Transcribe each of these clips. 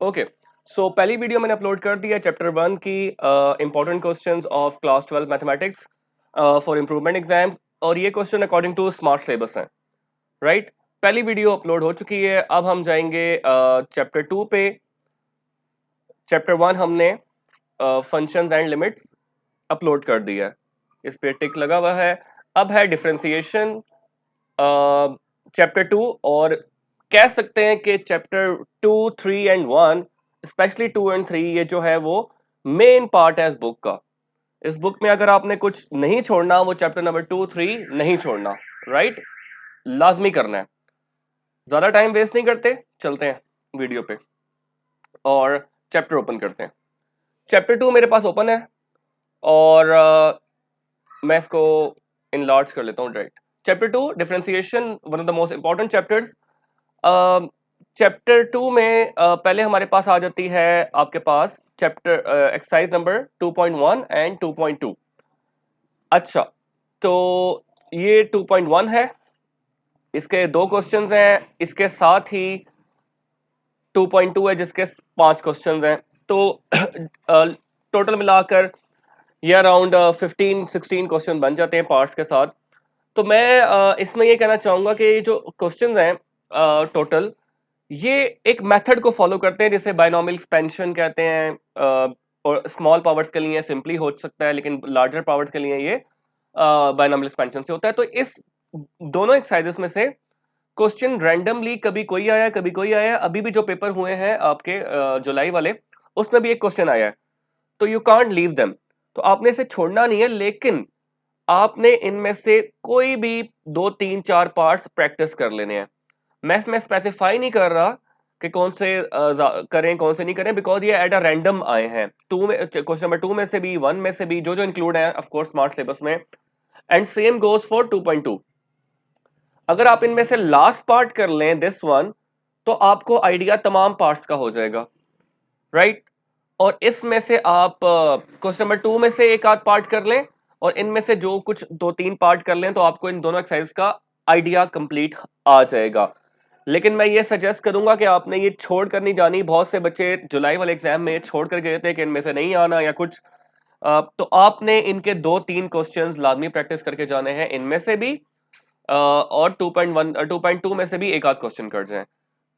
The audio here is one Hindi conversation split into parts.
ओके, सो पहली वीडियो मैंने अपलोड कर दी है चैप्टर 1 की important questions of class 12 mathematics for improvement exam. और ये question according to smart syllabus हैं, राइट। पहली वीडियो अपलोड हो चुकी है। अब हम जाएंगे चैप्टर 2 पे। चैप्टर 1 हमने फंक्शंस एंड लिमिट्स अपलोड कर दी है, इस पे टिक लगा हुआ है। अब है डिफरेंशिएशन चैप्टर 2। और कह सकते हैं कि चैप्टर 2, 3 एंड 1, स्पेशली 2 एंड 3, ये जो है वो मेन पार्ट है इस बुक का। इस बुक में अगर आपने कुछ नहीं छोड़ना, वो चैप्टर नंबर 2, 3 नहीं छोड़ना, राइट, लाजमी करना है। ज्यादा टाइम वेस्ट नहीं करते, चलते हैं वीडियो पे और चैप्टर ओपन करते हैं। चैप्टर 2 मेरे पास ओपन है और मैं इसको इनलार्ज कर लेता हूँ direct. Chapter 2 differentiation, one of the most important chapters. Chapter 2 में पहले हमारे पास आ जाती है आपके पास चैप्टर एक्सरसाइज नंबर 2.1 एंड 2.2। अच्छा, तो ये 2.1 है, इसके दो क्वेश्चंस हैं। इसके साथ ही 2.2 है जिसके 5 क्वेश्चंस हैं। तो टोटल मिलाकर ये अराउंड 15-16 क्वेश्चन बन जाते हैं पार्ट्स के साथ। तो मैं इसमें ये कहना चाहूंगा कि जो क्वेश्चंस हैं टोटल, ये एक मेथड को फॉलो करते हैं जिसे बायनॉमियल एक्सपेंशन कहते हैं। और स्मॉल पावर्स के लिए सिंपली हो सकता है, लेकिन लार्जर पावर्स के लिए ये बायनॉमियल एक्सपेंशन से होता है। तो इस दोनों एक्सरसाइजेस में से क्वेश्चन रैंडमली कभी कोई आया, कभी कोई आया। अभी भी जो पेपर हुए हैं आपके जुलाई वाले, उसमें भी एक क्वेश्चन आया है। तो यू कांट लीव देम, तो आपने इसे छोड़ना नहीं है, लेकिन आपने इनमें से कोई भी 2, 3, 4 पार्ट्स प्रैक्टिस कर लेने हैं। मैं इसमें स्पेसिफाई नहीं कर रहा कि कौन से करें कौन से नहीं करें, बिकॉज ये एट अ रैंडम आए हैं। टू में, क्वेश्चन नंबर 2 में से भी, 1 में से भी, जो जो इंक्लूड है ऑफ कोर्स स्मार्ट सिलेबस में। And same goes for 2.2। अगर आप इनमें से लास्ट पार्ट कर लें, दिस वन, तो आपको आइडिया तमाम पार्ट्स का हो जाएगा, राइट। और इसमें से आप क्वेश्चन नंबर 2 में से एक आध पार्ट कर लें, और इनमें से जो कुछ 2-3 पार्ट कर लें, तो आपको इन दोनों एक्सरसाइज का आइडिया कंप्लीट आ जाएगा। लेकिन मैं ये सजेस्ट करूंगा कि आपने ये छोड़ कर नहीं जानी। बहुत से बच्चे जुलाई वाले एग्जाम में छोड़ कर गए थे कि इनमें से नहीं आना या कुछ। तो आपने इनके 2-3 क्वेश्चंस लाजमी प्रैक्टिस करके जाने हैं, इनमें से भी और 2.1 2.2 में से भी एक आध क्वेश्चन कर जाएं,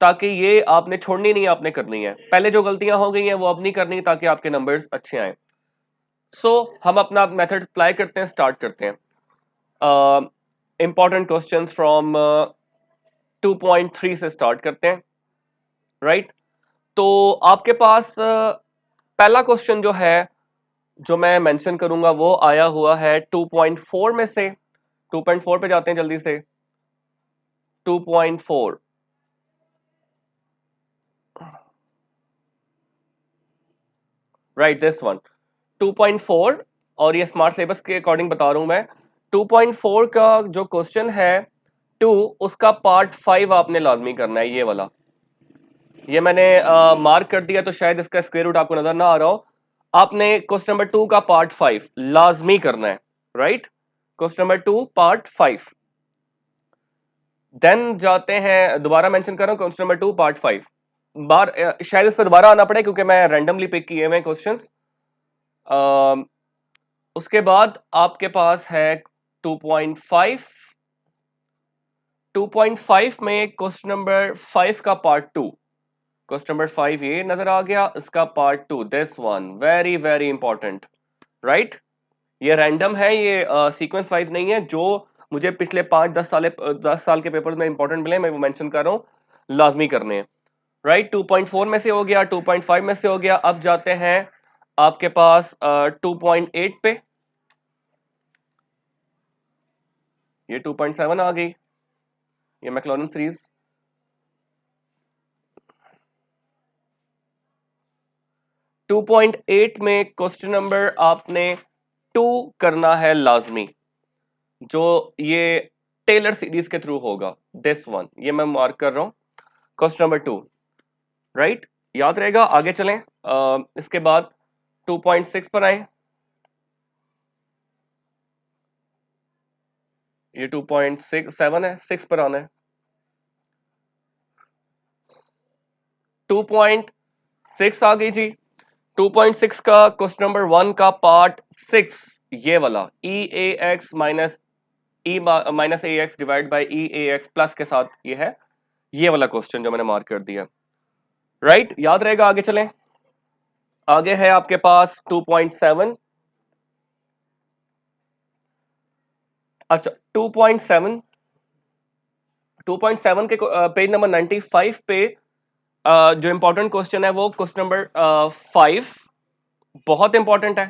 ताकि ये आपने छोड़नी नहीं, आपने करनी है। पहले जो गलतियां हो गई हैं वो अब नहीं करनी, ताकि आपके नंबर्स अच्छे आए। सो हम अपना मेथड अप्लाई करते हैं, स्टार्ट करते हैं। इंपॉर्टेंट क्वेश्चंस फ्रॉम 2.3 से स्टार्ट करते हैं, राइट। तो आपके पास पहला क्वेश्चन जो है, जो मैं मेंशन करूंगा, वो आया हुआ है 2.4 में से। 2.4 पे जाते हैं जल्दी से। 2.4, राइट, दिस वन 2.4। और ये स्मार्ट सिलेबस के अकॉर्डिंग बता रहा हूं मैं। 2.4 का जो क्वेश्चन है 2, उसका पार्ट 5 आपने लाजमी करना है, ये वाला। ये मैंने मार्क कर दिया, तो शायद इसका स्क्वायर रूट आपको नजर ना आ रहा हो। आपने क्वेश्चन नंबर 2 का पार्ट 5 लाजमी करना है, right. Question number 2 part 5। Then जाते हैं, दोबारा मेंशन कर रहा हूं, क्वेश्चन नंबर 2 पार्ट 5। बार शायद इस पर दोबारा आना पड़े, क्योंकि मैं रैंडमली पिक किए हुए क्वेश्चंस। उसके बाद आपके पास है 2.5। 2.5 में क्वेश्चन नंबर 5 का पार्ट 2। क्वेश्चन नंबर 5 ये नजर आ गया, इसका part 2, this one very very important, right. ये रैंडम है, ये सीक्वेंस वाइज नहीं है। जो मुझे पिछले 5-10 साल के पेपर में इंपॉर्टेंट मिले, मैं वो मेंशन कर रहा हूं, लाजमी करने हैं, राइट। 2.4 में से हो गया, 2.5 में से हो गया। अब जाते हैं आपके पास 2.8 पे। ये 2.7 आ गई, ये मैक्लॉरिन सीरीज। 2.8 में क्वेश्चन नंबर आपने 2 करना है लाजमी, जो ये टेलर सीरीज के थ्रू होगा, दिस वन, ये मैं मार्क कर रहा हूं, क्वेश्चन नंबर 2, राइट। याद रहेगा। आगे चलें। इसके बाद 2.6 पर आए। ये 2.67 है, 6 पर आना है। 6 आ गई जी। 2.6 का क्वेश्चन नंबर 1 का पार्ट 6, ये वाला E A X minus E minus A X divide by E A X plus के साथ ये है, ये वाला क्वेश्चन जो मैंने मार्क कर दिया। राइट, याद रहेगा। आगे चलें। आगे है आपके पास 2.7। अच्छा, 2.7, 2.7 के पेज नंबर 95 पे जो इंपॉर्टेंट क्वेश्चन है वो क्वेश्चन नंबर 5 बहुत इंपॉर्टेंट है।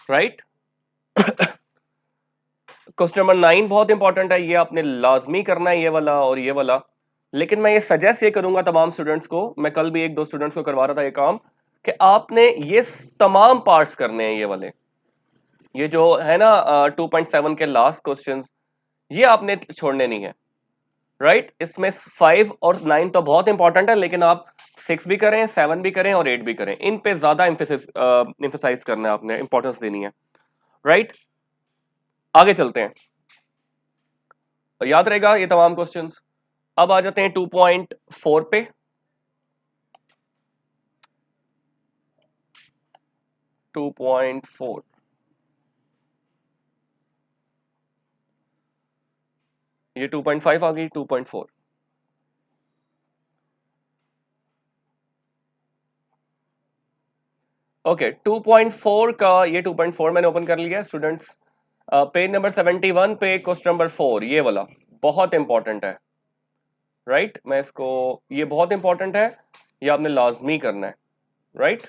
राइट, क्वेश्चन नंबर 9 बहुत इंपॉर्टेंट है, ये आपने लाजमी करना है, ये वाला और ये वाला। लेकिन मैं ये सजेस्ट ये करूंगा तमाम स्टूडेंट्स को, मैं कल भी एक दो स्टूडेंट्स को करवा रहा था ये काम, कि आपने ये तमाम पार्ट्स करने हैं, ये वाले, ये जो है ना 2.7 के लास्ट क्वेश्चंस, ये आपने छोड़ने नहीं है। राइट, इसमें 5 और 9 तो बहुत इंपॉर्टेंट है, लेकिन आप 6 भी करें, 7 भी करें और 8 भी करें, इन पे ज्यादा इम्फेसाइज करना है, आपने इंपॉर्टेंस देनी है। राइट, आगे चलते हैं, और याद रहेगा ये तमाम क्वेश्चंस। अब आ जाते हैं 2.4 पे। 2.4, ये 2.5 आ गई, 2.4। ओके, 2.4 का, ये 2.4 मैंने ओपन कर लिया स्टूडेंट्स। पेज नंबर 71 पे क्वेश्चन नंबर 4, ये वाला बहुत इंपॉर्टेंट है। राइट, मैं इसको, ये बहुत इंपॉर्टेंट है, ये आपने लाजमी करना है। राइट,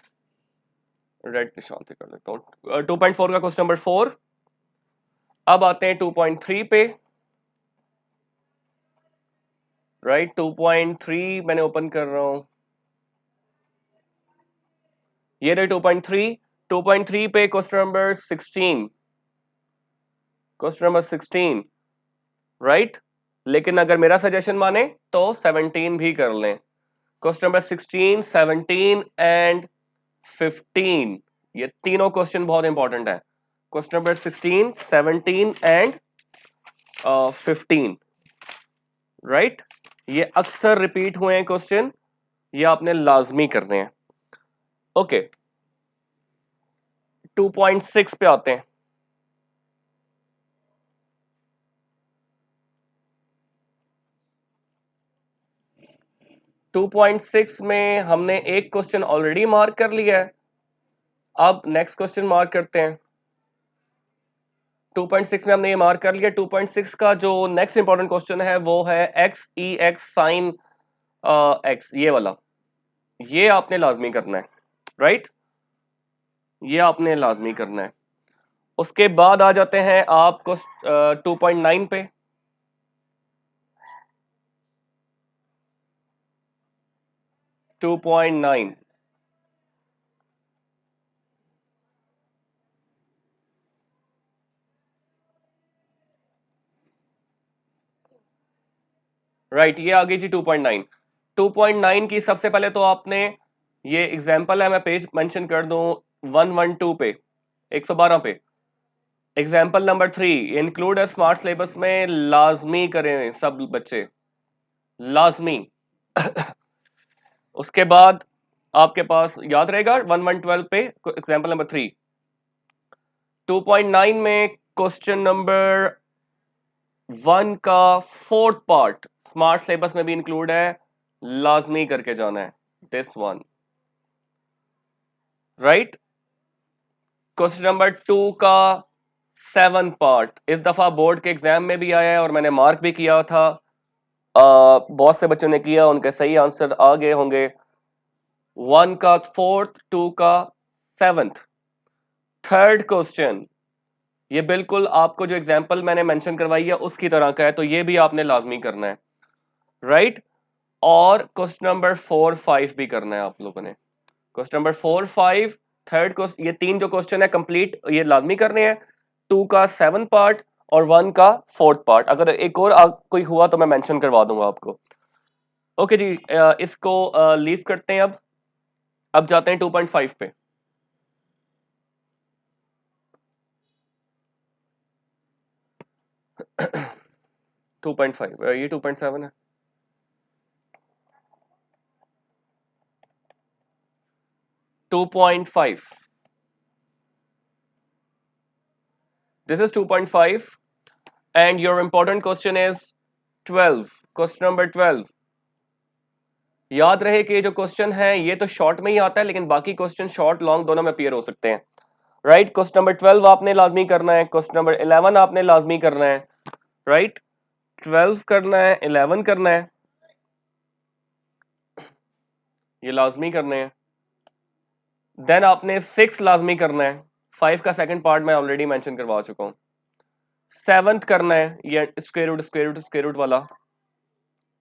रेड निशान से कर देता हूँ। 2.4 का क्वेश्चन नंबर 4। अब आते हैं 2.3 पे। राइट, 2.3 मैंने ओपन कर रहा हूं, ये रहे 2.3। 2.3 पे question number 16, question number 16। Right, लेकिन अगर मेरा सजेशन माने तो 17 भी कर लें। क्वेश्चन नंबर 16, 17 एंड 15, ये तीनों क्वेश्चन बहुत इंपॉर्टेंट है। Question number 16, 17 and 15। राइट, ये अक्सर रिपीट हुए हैं क्वेश्चन, ये आपने लाजमी करने हैं। ओके, 2.6 पे आते हैं। 2.6 में हमने एक क्वेश्चन ऑलरेडी मार्क कर लिया है, अब नेक्स्ट क्वेश्चन मार्क करते हैं। 2.6 में हमने ये मार्क कर लिया। 2.6 का जो नेक्स्ट इंपॉर्टेंट क्वेश्चन है वो है एक्स ई एक्स साइन एक्स, ये वाला, ये आपने लाजमी करना है। राइट, ये आपने लाजमी करना है। उसके बाद आ जाते हैं आपको 2.9 पे। 2.9, राइट, ये आ गई जी 2.9। 2.9 की सबसे पहले तो आपने, ये एग्जाम्पल है, मैं पेज मेंशन कर दूं 112 पे, 112 पे। Example number 3, include a smart syllabus में लाजमी करें सब बच्चे, लाजमी। उसके बाद आपके पास याद रहेगा 1112 पे एग्जाम्पल नंबर 3। 2.9 में क्वेश्चन नंबर 1 का फोर्थ पार्ट स्मार्ट सिलेबस में भी इंक्लूड है, लाजमी करके जाना है, this one. Right, question number 2 का 7 पार्ट इस दफा बोर्ड के एग्जाम में भी आया है और मैंने मार्क भी किया था, बहुत से बच्चों ने किया, उनके सही आंसर आ गए होंगे। 1 का फोर्थ, 2 का 7th। थर्ड क्वेश्चन, ये बिल्कुल आपको जो एग्जांपल मैंने मेंशन करवाई है उसकी तरह का है, तो ये भी आपने लाजमी करना है। राइट, और क्वेश्चन नंबर 4, 5 भी करना है आप लोगों ने। क्वेश्चन नंबर 4, 5, थर्ड क्वेश्चन, ये तीन जो क्वेश्चन है कंप्लीट, ये लाजमी करने हैं। 2 का 7 पार्ट और 1 का 4th पार्ट, अगर एक और कोई हुआ तो मैं मेंशन करवा दूंगा आपको। ओके जी, इसको लीव करते हैं। अब जाते हैं 2.5 पे। 2.5, ये 2.7 है। 2.5. This is 2.5 and your important question is 12. Question number 12. याद रहे कि जो क्वेश्चन है ये तो शॉर्ट में ही आता है, लेकिन बाकी क्वेश्चन शॉर्ट लॉन्ग दोनों में अपीयर हो सकते हैं, राइट। क्वेश्चन नंबर 12 आपने लाजमी करना है, क्वेश्चन नंबर 11 आपने लाजमी करना है, राइट। 12 करना है, 11 करना है, ये लाजमी करने हैं। देन आपने 6 लाजमी करना है, 5 का सेकंड पार्ट मैं ऑलरेडी मेंशन करवा चुका हूं। 7th करना है, ये स्क्वायर रूट वाला,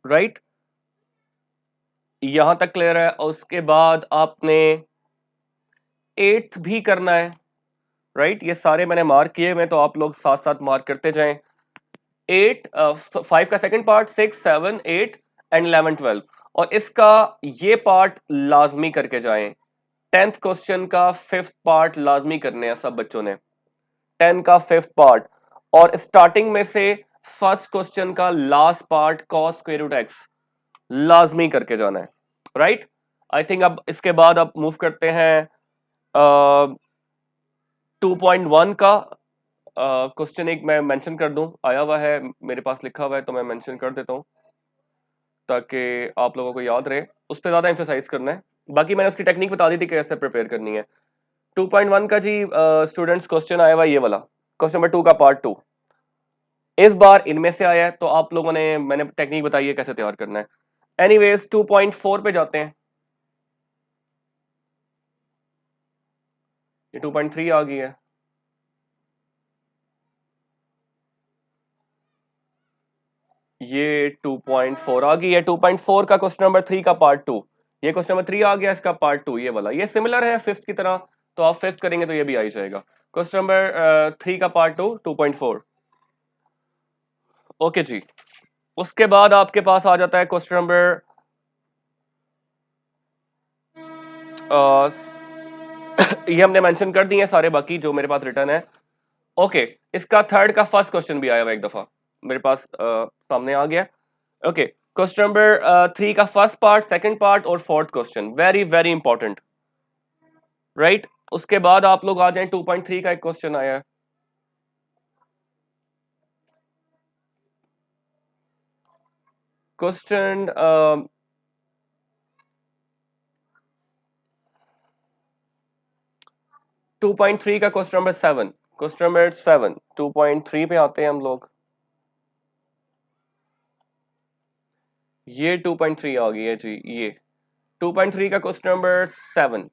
राइट। यहां तक क्लियर है। उसके बाद आपने 8th भी करना है, राइट। ये सारे मैंने मार्क किए हुए, तो आप लोग साथ साथ मार्क करते जाएं। 8 5 का सेकंड पार्ट, 6 7 8 एंड 11 12, और इसका ये पार्ट लाजमी करके जाएं। 10th क्वेश्चन का 5th पार्ट लाजमी करने हैं सब बच्चों ने, 10 का 5th पार्ट, और स्टार्टिंग में से फर्स्ट क्वेश्चन का last part cos square root x लाजमी करके जाना है, राइट। आई थिंक अब इसके बाद आप मूव करते हैं 2.1 का क्वेश्चन। एक मैं मेंशन कर दूं, आया हुआ है मेरे पास, लिखा हुआ है, तो मैं मेंशन कर देता हूं ताकि आप लोगों को याद रहे। उस पर ज्यादा एम्फेसाइज करना है, बाकी मैंने उसकी टेक्निक बता दी थी कैसे प्रिपेयर करनी है। 2.1 का जी स्टूडेंट्स क्वेश्चन आया हुआ ये वाला, क्वेश्चन नंबर 2 का पार्ट 2। इस बार इनमें से आया है, तो आप लोगों ने, मैंने टेक्निक बताई है कैसे तैयार करना है। एनीवेज 2.4 पे जाते हैं। ये 2.3 आ गई है, ये 2.4 आ गई है। 2.4 का क्वेश्चन नंबर 3 का पार्ट 2, ये क्वेश्चन नंबर 3 आ गया, इसका पार्ट 2 ये वाला, ये सिमिलर है फिफ्थ की तरह, तो आप फिफ्थ करेंगे तो ये भी आ ही जाएगा। क्वेश्चन नंबर 3 का पार्ट 2 2.4। ओके जी। उसके बाद आपके पास आ जाता है क्वेश्चन नंबर ये हमने मेंशन कर दिए सारे, बाकी जो मेरे पास रिटर्न है। ओके, इसका थर्ड का फर्स्ट क्वेश्चन भी आया हुआ एक दफा मेरे पास सामने आ गया। ओके, क्वेश्चन नंबर 3 का फर्स्ट पार्ट, सेकंड पार्ट और fourth question, very very important, right. उसके बाद आप लोग आ जाएं, 2.3 का एक क्वेश्चन आया है। क्वेश्चन 2.3 का क्वेश्चन नंबर 7, क्वेश्चन नंबर 7 2.3 पे आते हैं हम लोग। ये 2.3 आ गई है जी, ये 2.3 का क्वेश्चन नंबर 7,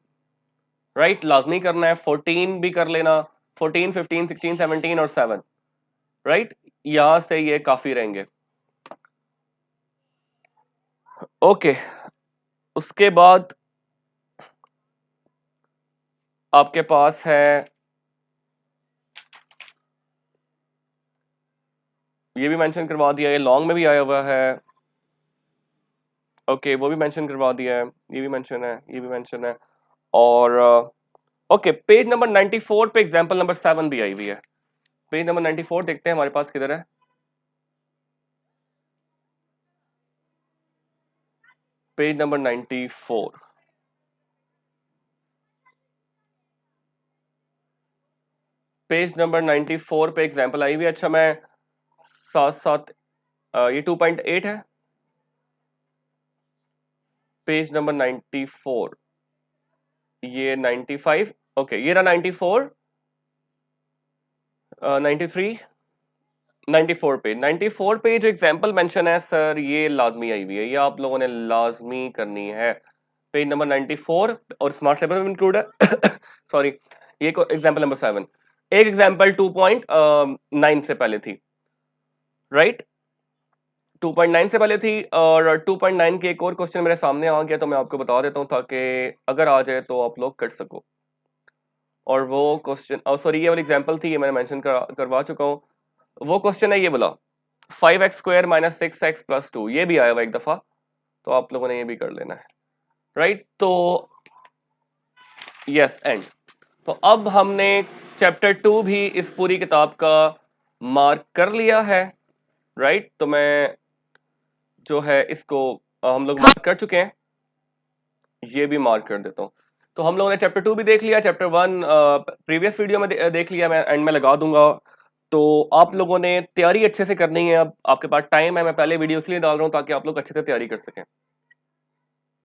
राइट। लाजमी करना है, 14 भी कर लेना, 14 15 16 17 और 7, राइट। यहां से ये काफी रहेंगे। ओके, उसके बाद आपके पास है, ये भी मेंशन करवा दिया, ये लॉन्ग में भी आया हुआ है। ओके, वो भी मेंशन करवा दिया है, ये भी मेंशन है, ये भी मेंशन है। और ओके, पेज नंबर 94 पे एग्जांपल नंबर 7 भी आई हुई है। पेज नंबर 94 देखते हैं हमारे पास किधर है। पेज नंबर 94, पेज नंबर 94 पे एग्जांपल आई हुई है। अच्छा, मैं साथ साथ ये 2.8 है, पेज नंबर 94, ये 95, ओके ये रहा 94, 93, 94 पे जो एग्जांपल मेंशन है सर, ये लाजमी आई हुई है, ये आप लोगों ने लाजमी करनी है। पेज नंबर 94 और स्मार्ट सिलेबस में इंक्लूड है सॉरी। ये एग्जांपल नंबर 7, एक एग्जांपल 2.9 से पहले थी, राइट। 2.9 से पहले थी, और 2.9 के एक और क्वेश्चन मेरे सामने आ गया, तो मैं आपको बता देता हूँ ताकि अगर आ जाए तो आप लोग कर सको। और वो क्वेश्चन, सॉरी ये वाली एग्जांपल थी, ये मैंने मेंशन करवा चुका हूँ। वो क्वेश्चन है ये बोला, 5x² - 6x + 2, ये भी आया हुआ एक दफा, तो आप लोगों ने ये भी कर लेना है, राइट। तो यस एंड, तो अब हमने चैप्टर 2 भी इस पूरी किताब का मार्क कर लिया है, राइट। तो मैं जो है इसको हम लोग मार्क कर चुके हैं, ये भी मार्क कर देता हूँ। तो हम लोगों ने चैप्टर 2 भी देख लिया, चैप्टर 1 प्रीवियस वीडियो में देख लिया, मैं एंड में लगा दूंगा। तो आप लोगों ने तैयारी अच्छे से करनी है। अब आपके पास टाइम है, मैं पहले वीडियो इसलिए डाल रहा हूँ ताकि आप लोग अच्छे से तैयारी कर सकें।